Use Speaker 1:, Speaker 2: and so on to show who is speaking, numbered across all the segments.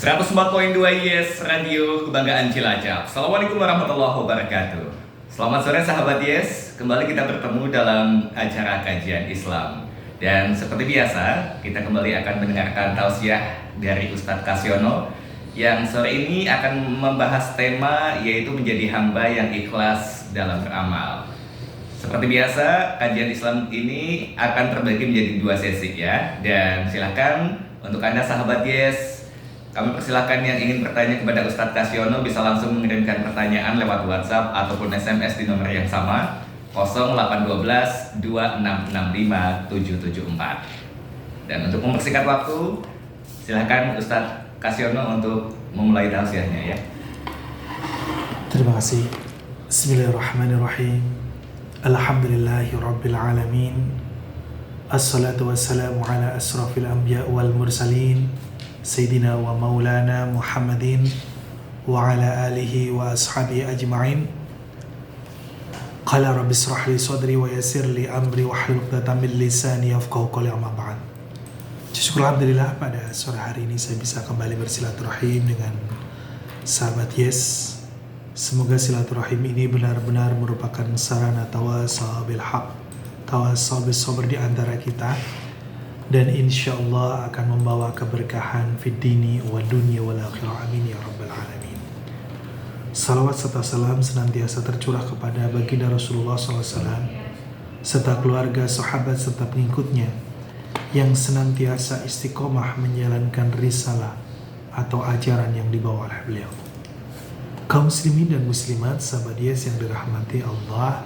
Speaker 1: 104.2 Yes Radio Kebanggaan Cilacap. Assalamualaikum warahmatullahi wabarakatuh. Selamat sore sahabat Yes. Kembali kita bertemu dalam acara kajian Islam. Dan seperti biasa, kita kembali akan mendengarkan tausiah dari Ustadz Kasyono yang sore ini akan membahas tema yaitu menjadi hamba yang ikhlas dalam beramal. Seperti biasa, kajian Islam ini akan terbagi menjadi 2 sesi ya. Dan silakan untuk Anda sahabat Yes, kami persilahkan yang ingin bertanya kepada Ustadz Kasyono bisa langsung mengirimkan pertanyaan lewat WhatsApp ataupun SMS di nomor yang sama 0812 2665 774. Dan untuk mempersingkat waktu, silakan Ustadz Kasyono untuk memulai tausiahnya ya.
Speaker 2: Terima kasih. Bismillahirrahmanirrahim. Alhamdulillahirabbil alamin. Assalatu wassalamu ala asrafil anbiya wal mursalin. Sayyidina wa maulana Muhammadin wa ala alihi wa ashabihi ajma'in. Qala rabbi israh li sadri wa yassir li amri wahlul 'uqdatam min lisani yafqahu qawli, amma ba'd. Syukur alhamdulillah pada sore hari ini saya bisa kembali bersilaturahim dengan sahabat Yes. Semoga silaturahim ini benar-benar merupakan sarana tawasau bil haq, tawasau bis sabr di antara kita, dan insya Allah akan membawa keberkahan fid dini wa dunya wal akhirah, amin ya rabbal alamin. Salawat serta salam senantiasa tercurah kepada baginda Rasulullah SAW serta keluarga, sahabat serta pengikutnya yang senantiasa istiqomah menjalankan risalah atau ajaran yang dibawa oleh beliau. Kaum muslimin dan muslimat sahabat Yes yang dirahmati Allah,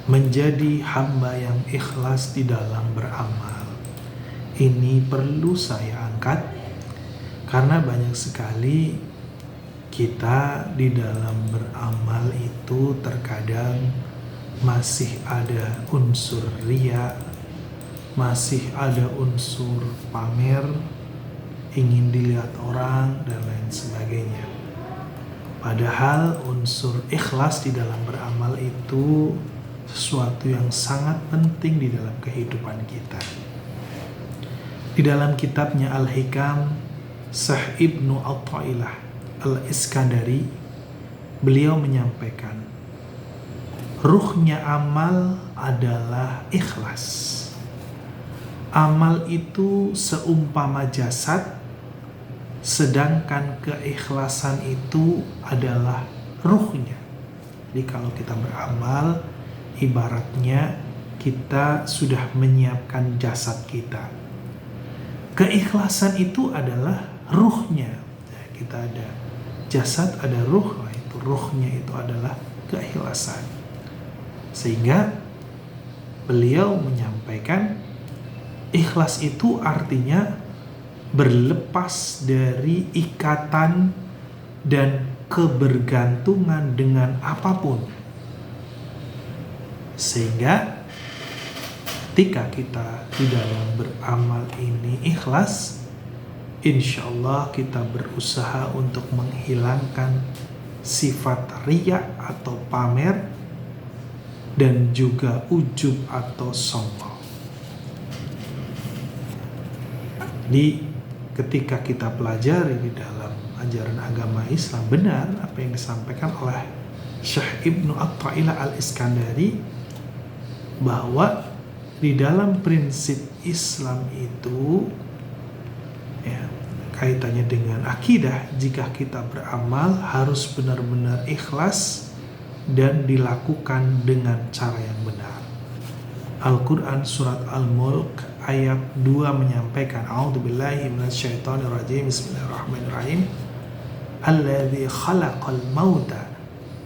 Speaker 2: menjadi hamba yang ikhlas di dalam beramal ini perlu saya angkat karena banyak sekali kita di dalam beramal itu terkadang masih ada unsur riya, masih ada unsur pamer, ingin dilihat orang dan lain sebagainya. Padahal unsur ikhlas di dalam beramal itu sesuatu yang sangat penting di dalam kehidupan kita. Di dalam kitabnya Al-Hikam, Syekh Ibnu Athaillah Al-Iskandari, beliau menyampaikan, ruhnya amal adalah ikhlas. Amal itu seumpama jasad, sedangkan keikhlasan itu adalah ruhnya. Jadi kalau kita beramal, ibaratnya kita sudah menyiapkan jasad kita. Keikhlasan itu adalah ruhnya. Kita ada jasad, ada ruh. Nah, itu ruhnya itu adalah keikhlasan. Sehingga beliau menyampaikan ikhlas itu artinya berlepas dari ikatan dan kebergantungan dengan apapun. Sehingga ketika kita di dalam beramal ini ikhlas, insya Allah kita berusaha untuk menghilangkan sifat riya atau pamer dan juga ujub atau sombong. Jadi ketika kita pelajari di dalam ajaran agama Islam, benar apa yang disampaikan oleh Syekh Ibnu Athaillah Al-Iskandari, bahwa di dalam prinsip Islam itu ya, kaitannya dengan akidah, jika kita beramal harus benar-benar ikhlas dan dilakukan dengan cara yang benar. Al-Quran surat Al-Mulk ayat 2 menyampaikan, A'udzubillahi minasyaitonirrajim, Bismillahirrahmanirrahim. Alladzi khalaqal mauta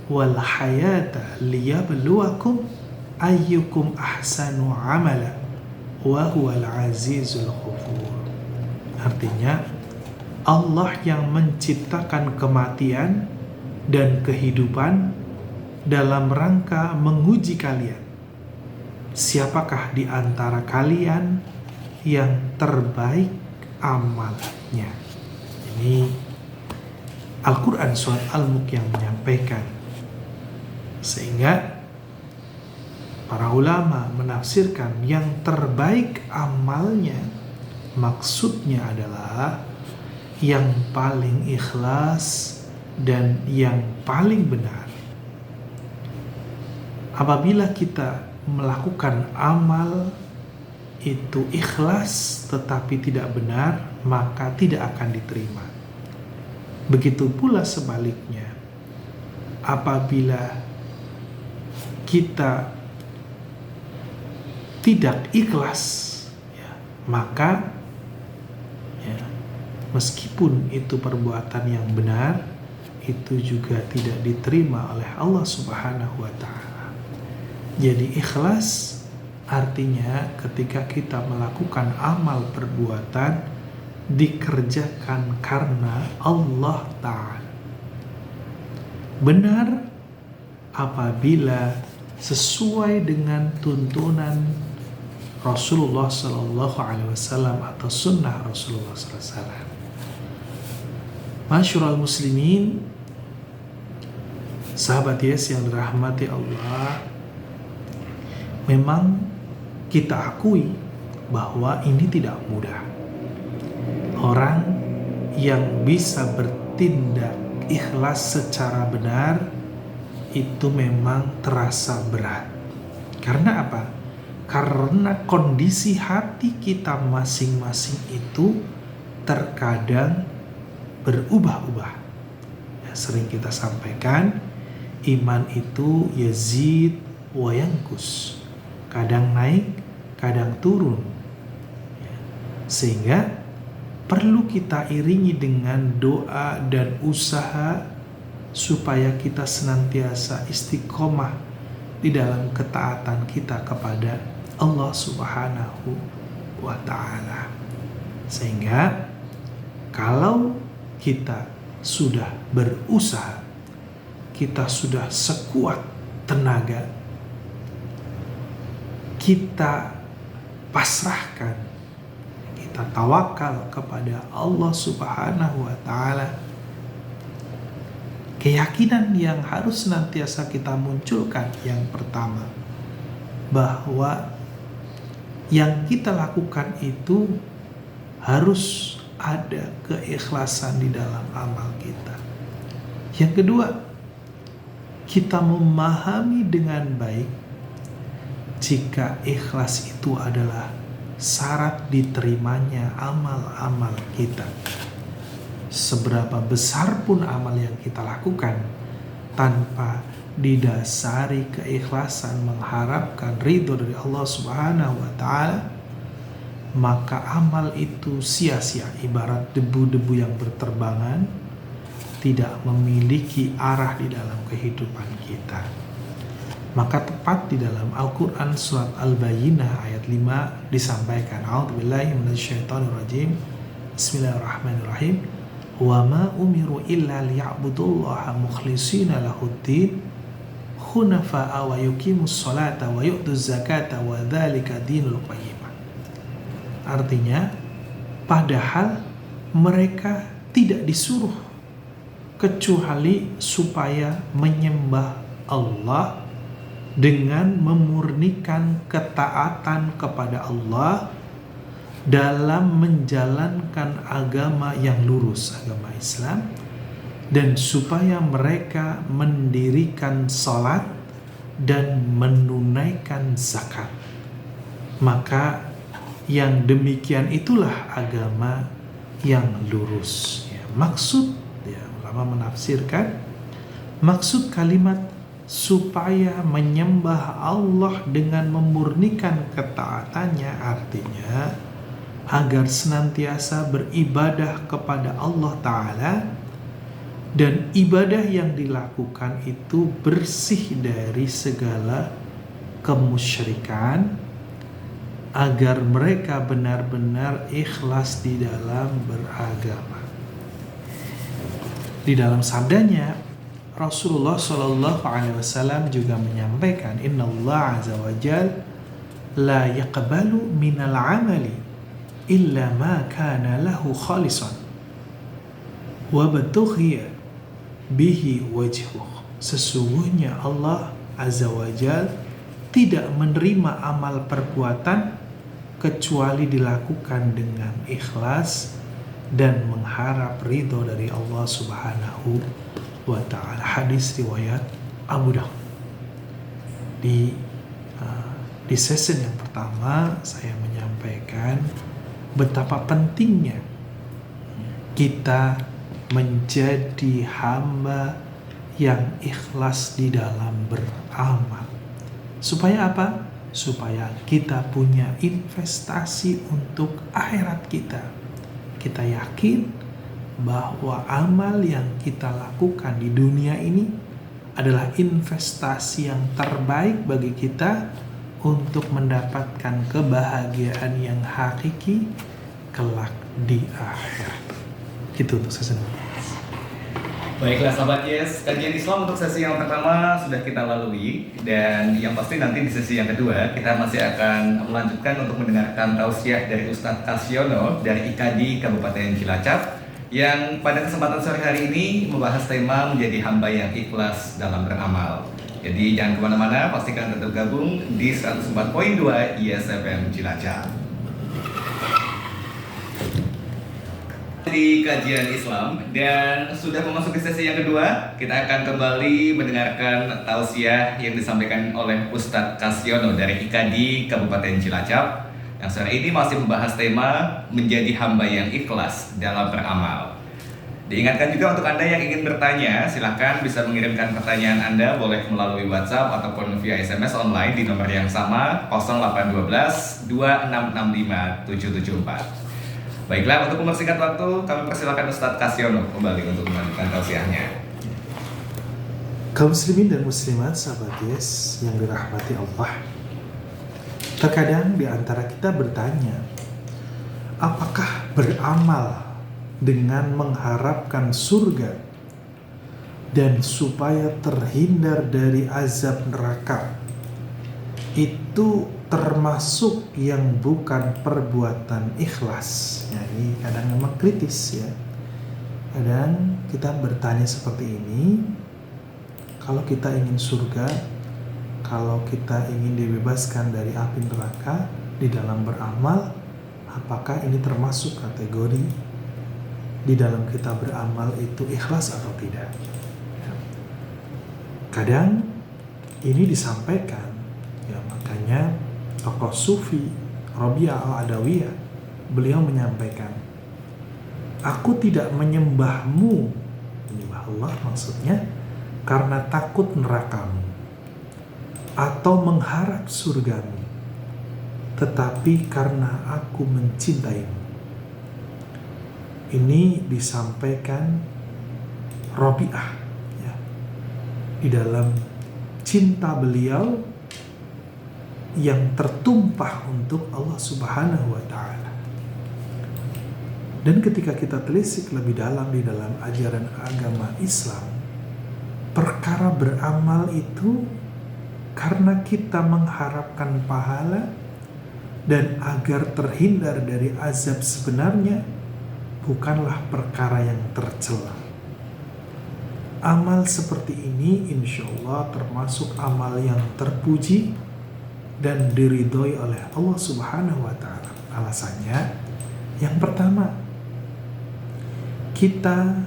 Speaker 2: wal hayata liyabluwakum ayyukum ahsanu amala wa huwal azizul ghafur. Artinya Allah yang menciptakan kematian dan kehidupan dalam rangka menguji kalian. Siapakah di antara kalian yang terbaik amalnya? Ini Al-Quran surat Al-Mulk yang menyampaikan. Sehingga para ulama menafsirkan yang terbaik amalnya, maksudnya adalah yang paling ikhlas dan yang paling benar. Apabila kita melakukan amal itu ikhlas tetapi tidak benar, maka tidak akan diterima. Begitu pula sebaliknya, apabila kita tidak ikhlas, maka meskipun itu perbuatan yang benar, itu juga tidak diterima oleh Allah Subhanahu wa Ta'ala. Jadi ikhlas artinya ketika kita melakukan amal perbuatan dikerjakan karena Allah Ta'ala. Benar apabila sesuai dengan tuntunan Rasulullah Sallallahu Alaihi Wasallam atau sunnah Rasulullah Sallallahu Alaihi Wasallam. Masyurul muslimin, sahabat Yes yang dirahmati Allah, memang kita akui bahwa ini tidak mudah. Orang yang bisa bertindak ikhlas secara benar itu memang terasa berat. Karena apa? Karena kondisi hati kita masing-masing itu terkadang berubah-ubah. Sering kita sampaikan, iman itu yazid wa yankus. Kadang naik, kadang turun. Sehingga perlu kita iringi dengan doa dan usaha supaya kita senantiasa istiqomah di dalam ketaatan kita kepada Allah Subhanahu wa Ta'ala. Sehingga kalau kita sudah berusaha, kita sudah sekuat tenaga, kita pasrahkan, kita tawakal kepada Allah Subhanahu wa Ta'ala. Keyakinan yang harus senantiasa kita munculkan yang pertama, bahwa yang kita lakukan itu harus ada keikhlasan di dalam amal kita. Yang kedua, kita memahami dengan baik jika ikhlas itu adalah syarat diterimanya amal-amal kita. Seberapa besar pun amal yang kita lakukan, tanpa didasari keikhlasan mengharapkan ridho dari Allah Subhanahu wa Ta'ala, maka amal itu sia-sia, ibarat debu-debu yang berterbangan, tidak memiliki arah di dalam kehidupan kita. Maka tepat di dalam Al-Quran surat Al-Bayyinah ayat 5 disampaikan, A'udzubillahi minasyaitonirrajim, Bismillahirrahmanirrahim, wa ma umiru illa liya'budullaha mukhlishina lahuddin hunafa'a wa yuqimus salata wa yu'tuz zakata wa dzalika dinul qayyim. Artinya, padahal mereka tidak disuruh kecuali supaya menyembah Allah dengan memurnikan ketaatan kepada Allah dalam menjalankan agama yang lurus, agama Islam, dan supaya mereka mendirikan salat dan menunaikan zakat. Maka yang demikian itulah agama yang lurus. Maksud, ulama menafsirkan, maksud kalimat supaya menyembah Allah dengan memurnikan ketaatannya artinya agar senantiasa beribadah kepada Allah Ta'ala, dan ibadah yang dilakukan itu bersih dari segala kemusyrikan, agar mereka benar-benar ikhlas di dalam beragama. Di dalam sabdanya Rasulullah Shallallahu Alaihi Wasallam juga menyampaikan, Inna Allah Azza wa Jal la yaqbalu minal amali illa ma kana lahu khalisan wa batughiya bihi wajhuh. Sesungguhnya Allah Azza wa Jal tidak menerima amal perbuatan kecuali dilakukan dengan ikhlas dan mengharap ridho dari Allah Subhanahu wa ta'ala. Hadis riwayat Abu Daud. Di sesi yang pertama saya menyampaikan betapa pentingnya kita menjadi hamba yang ikhlas di dalam beramal. Supaya apa? Supaya kita punya investasi untuk akhirat kita. Kita yakin bahwa amal yang kita lakukan di dunia ini adalah investasi yang terbaik bagi kita untuk mendapatkan kebahagiaan yang hakiki kelak di akhirat. Gitu untuk sesi ini.
Speaker 1: Baiklah sahabat Yes, kajian Islam untuk sesi yang pertama sudah kita lalui, dan yang pasti nanti di sesi yang kedua kita masih akan melanjutkan untuk mendengarkan tausiah dari Ustadz Kasyono dari IKADI Kabupaten Cilacap yang pada kesempatan sore hari ini membahas tema menjadi hamba yang ikhlas dalam beramal. Jadi jangan kemana-mana, pastikan tetap gabung di 104.2 ISFM Cilacap. Di kajian Islam, dan sudah memasuki sesi yang kedua, kita akan kembali mendengarkan tausiah yang disampaikan oleh Ustadz Kasyono dari IKADI Kabupaten Cilacap yang sore ini masih membahas tema menjadi hamba yang ikhlas dalam beramal. Diingatkan juga untuk Anda yang ingin bertanya, silahkan bisa mengirimkan pertanyaan Anda boleh melalui WhatsApp ataupun via SMS online di nomor yang sama 0812 2665 774. Baiklah, untuk mempersingkat waktu, kami persilakan Ustadz Kasyono kembali untuk melanjutkan tausiahnya.
Speaker 2: Kaum muslimin dan muslimat, sahabat Yes yang dirahmati Allah. Terkadang di antara kita bertanya, apakah beramal dengan mengharapkan surga dan supaya terhindar dari azab neraka itu termasuk yang bukan perbuatan ikhlas? Ya, ini kadang memang kritis ya. Kadang kita bertanya seperti ini, kalau kita ingin surga, kalau kita ingin dibebaskan dari api neraka di dalam beramal, apakah ini termasuk kategori di dalam kita beramal itu ikhlas atau tidak? Ya. Kadang ini disampaikan, ya makanya tokoh Sufi Rabi'ah al-Adawiyah, beliau menyampaikan, aku tidak menyembahmu, menyembah Allah maksudnya, karena takut nerakamu atau mengharap surgamu, tetapi karena aku mencintaimu. Ini disampaikan Rabi'ah ya, di dalam cinta beliau yang tertumpah untuk Allah Subhanahu wa ta'ala. Dan ketika kita telisik lebih dalam di dalam ajaran agama Islam, perkara beramal itu karena kita mengharapkan pahala dan agar terhindar dari azab sebenarnya bukanlah perkara yang tercela. Amal seperti ini insya Allah termasuk amal yang terpuji dan diridhoi oleh Allah Subhanahu wa ta'ala. Alasannya, yang pertama, kita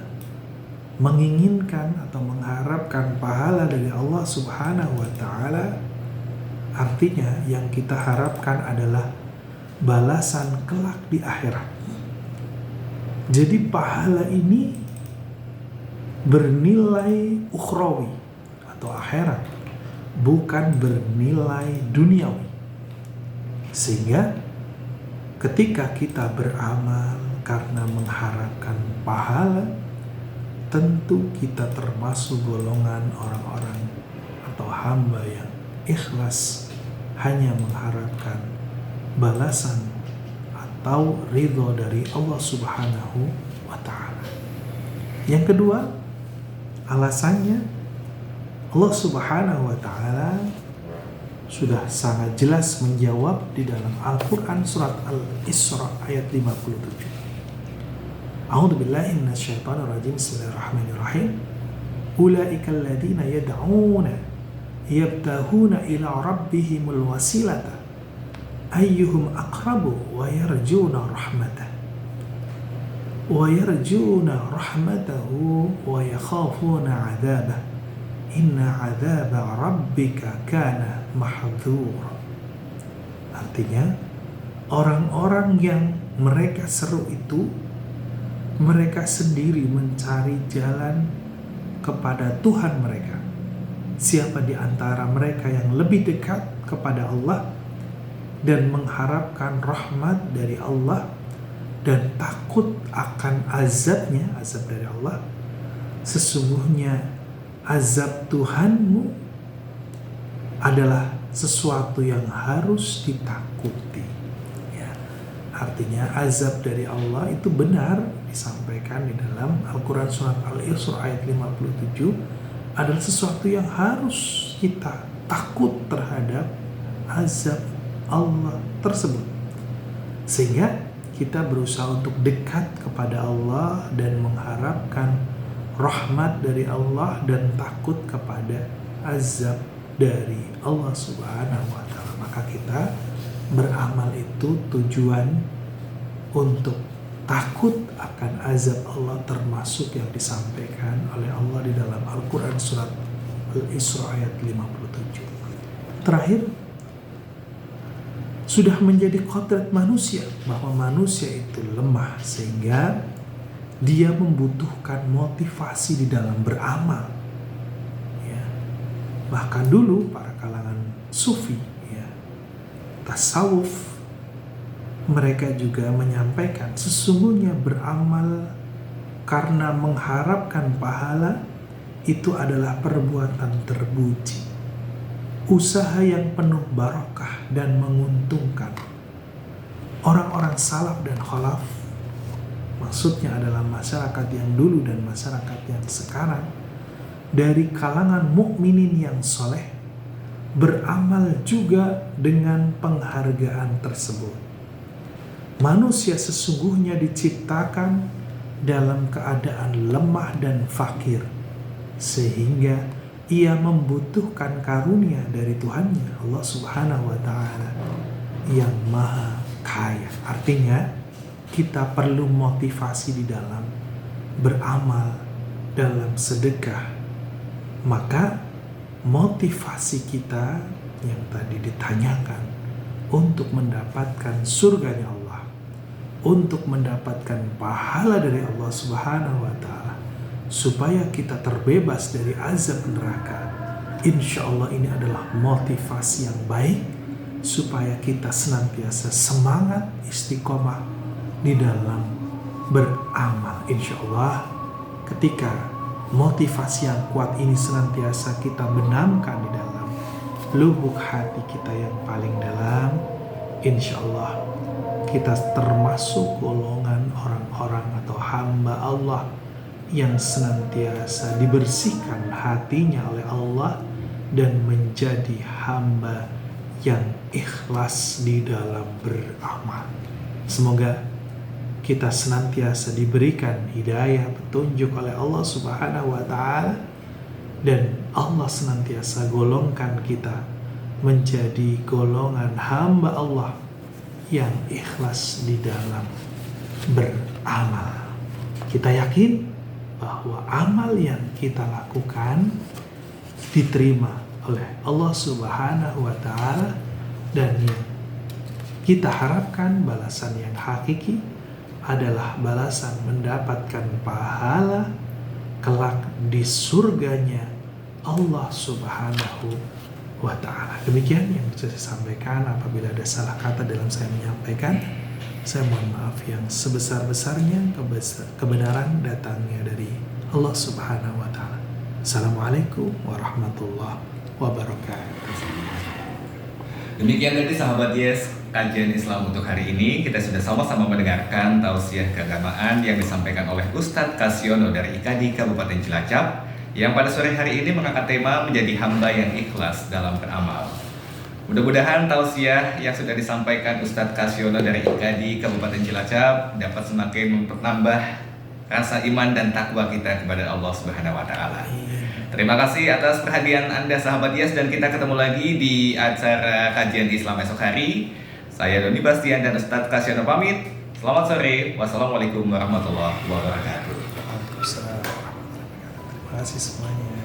Speaker 2: menginginkan atau mengharapkan pahala dari Allah Subhanahu wa ta'ala, artinya yang kita harapkan adalah balasan kelak di akhirat. Jadi pahala ini bernilai ukhrawi atau akhirat, bukan bernilai duniawi. Sehingga ketika kita beramal karena mengharapkan pahala, tentu kita termasuk golongan orang-orang atau hamba yang ikhlas hanya mengharapkan balasan atau ridho dari Allah Subhanahu wa ta'ala. Yang kedua, Alasannya Allah Subhanahu wa taala sudah sangat jelas menjawab di dalam Al-Qur'an surat Al-Isra ayat 57. A'udzu billahi minasyaitonir rajim. Bismillahirrahmanirrahim. Ulaikal ladzina yad'una yabtahuna ila rabbihimul wasilata ayyuhum aqrabu wa yarjuna rahmatahu wa yakhafuna 'adzabah inna 'adzaba rabbika kana mahdhura. Artinya, orang-orang yang mereka seru itu mereka sendiri mencari jalan kepada Tuhan mereka. Siapa di antara mereka yang lebih dekat kepada Allah dan mengharapkan rahmat dari Allah dan takut akan azabnya, azab dari Allah, sesungguhnya azab Tuhanmu adalah sesuatu yang harus ditakuti. Ya, artinya azab dari Allah itu benar disampaikan di dalam Al-Quran surat Al-Isra ayat 57 adalah sesuatu yang harus kita takut terhadap azab Allah tersebut. Sehingga kita berusaha untuk dekat kepada Allah dan mengharapkan rahmat dari Allah dan takut kepada azab dari Allah Subhanahu wa taala. Maka kita beramal itu tujuan untuk takut akan azab Allah, termasuk yang disampaikan oleh Allah di dalam Al-Quran surat Al-Isra ayat 57. Terakhir, sudah menjadi kodrat manusia bahwa manusia itu lemah sehingga dia membutuhkan motivasi di dalam beramal. Ya. Bahkan dulu para kalangan sufi, ya, tasawuf, mereka juga menyampaikan sesungguhnya beramal karena mengharapkan pahala itu adalah perbuatan terpuji, usaha yang penuh barokah dan menguntungkan. Orang-orang salaf dan khalaf, maksudnya adalah masyarakat yang dulu dan masyarakat yang sekarang, dari kalangan mukminin yang soleh, beramal juga dengan penghargaan tersebut. Manusia sesungguhnya diciptakan dalam keadaan lemah dan fakir, sehingga ia membutuhkan karunia dari Tuhannya, Allah Subhanahu wa taala yang maha kaya. Artinya kita perlu motivasi di dalam beramal, dalam sedekah. Maka motivasi kita yang tadi ditanyakan untuk mendapatkan surganya Allah, untuk mendapatkan pahala dari Allah Subhanahu wa taala, supaya kita terbebas dari azab neraka. Insya Allah ini adalah motivasi yang baik supaya kita senantiasa semangat istiqomah di dalam beramal. Insya Allah ketika motivasi yang kuat ini senantiasa kita benamkan di dalam lubuk hati kita yang paling dalam, insya Allah kita termasuk golongan orang-orang atau hamba Allah yang senantiasa dibersihkan hatinya oleh Allah dan menjadi hamba yang ikhlas di dalam beramal. Semoga kita senantiasa diberikan hidayah, petunjuk oleh Allah Subhanahu wa taala, dan Allah senantiasa golongkan kita menjadi golongan hamba Allah yang ikhlas di dalam beramal. Kita yakin bahwa amal yang kita lakukan diterima oleh Allah Subhanahu wa taala, dan yang kita harapkan balasan yang hakiki adalah balasan mendapatkan pahala kelak di surganya Allah Subhanahu wa ta'ala. Demikian yang bisa saya sampaikan. Apabila ada salah kata dalam saya menyampaikan, saya mohon maaf yang sebesar-besarnya. Kebenaran datangnya dari Allah Subhanahu wa ta'ala. Assalamualaikum warahmatullahi wabarakatuh.
Speaker 1: Demikian tadi sahabat Yes, kajian Islam untuk hari ini. Kita sudah sama-sama mendengarkan tausiah keagamaan yang disampaikan oleh Ustadz Kasyono dari IKADI Kabupaten Cilacap, yang pada sore hari ini mengangkat tema menjadi hamba yang ikhlas dalam beramal. Mudah-mudahan tausiah yang sudah disampaikan Ustadz Kasyono dari IKADI Kabupaten Cilacap dapat semakin menambah rasa iman dan takwa kita kepada Allah Subhanahu wa taala. Terima kasih atas perhatian Anda sahabat Yes, dan kita ketemu lagi di acara kajian Islam esok hari. Saya Doni Bastian dan Ustadz Kasyono pamit. Selamat sore. Wassalamualaikum warahmatullahi wabarakatuh.
Speaker 2: Waalaikumsalam warahmatullahi wabarakatuh. Terima kasih semuanya.